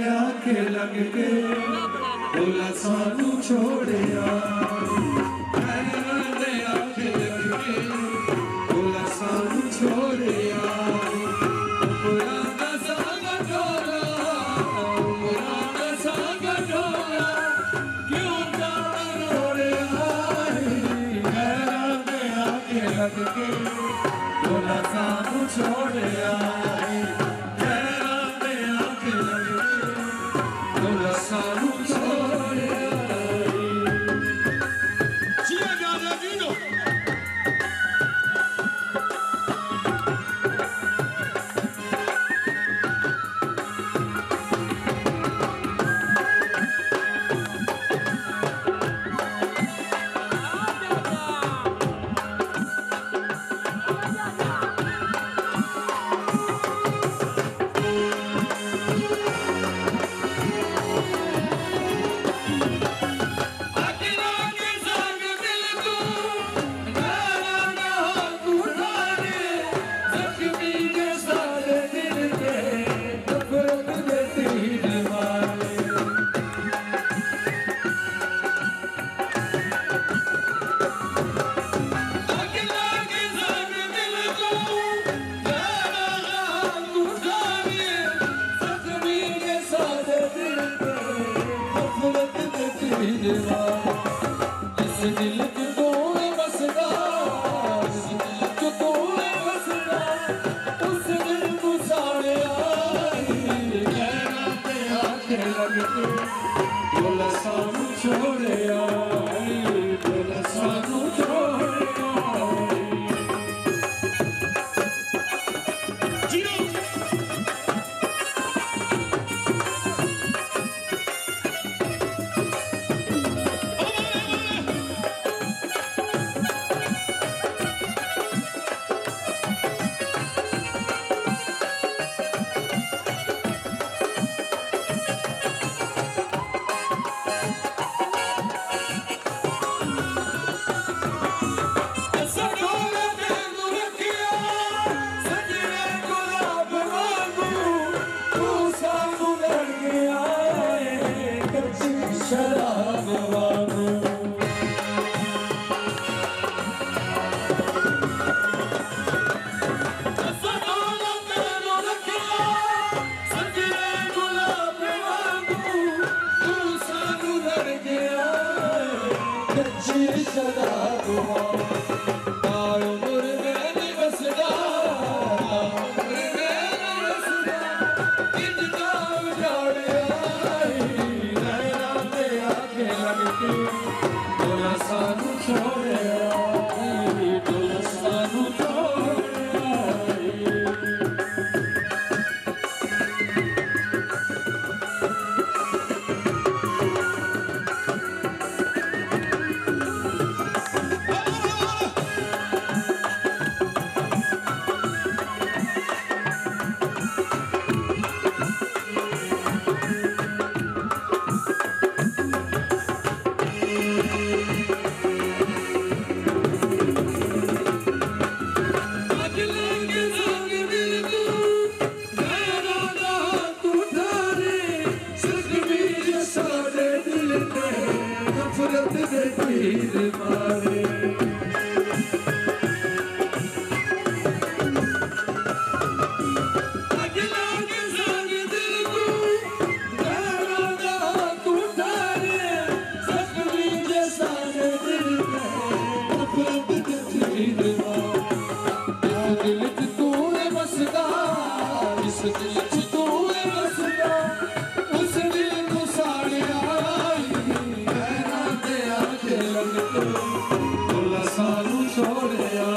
आखे लग के बोला सानू छोड़िया खैरा दे आखे लग के बोला सानू छोड़िया उमरा दा संग डोला उमरा दा संग डोला क्यों जाना रोड़िया खैरा दे आखे लग के बोला सानू छोड़िया सानू छोड़िया जिया गाना जीनो इस दिल के तोड़े बसदा इस दिल के तोड़े बसदा उस दिल को साड़े आई कहना पे आखे लग के बोला सानू छोड़े आई बोला सानू छोड़े शराब वांगू सनोला तेनू रखिया सजने गुलाब वांगू तू सानू लड़ गया कच्ची शराब वांगू तारो मुर में नहीं बसदा उम्र में नहीं बसदा कितना उजाड़िया बोला सानू छोड़िया बोला सानू छोड़िया नफरत दे तीर मारे अगला के संग दिल को गहरा दा तू धारे जख्मी जैसा दिल में नफरत दे तीर मारे इस दिल च तू है बसदा इस दिल च तू है बसदा उस दिल को साड़िया बोला सानू छोड़िया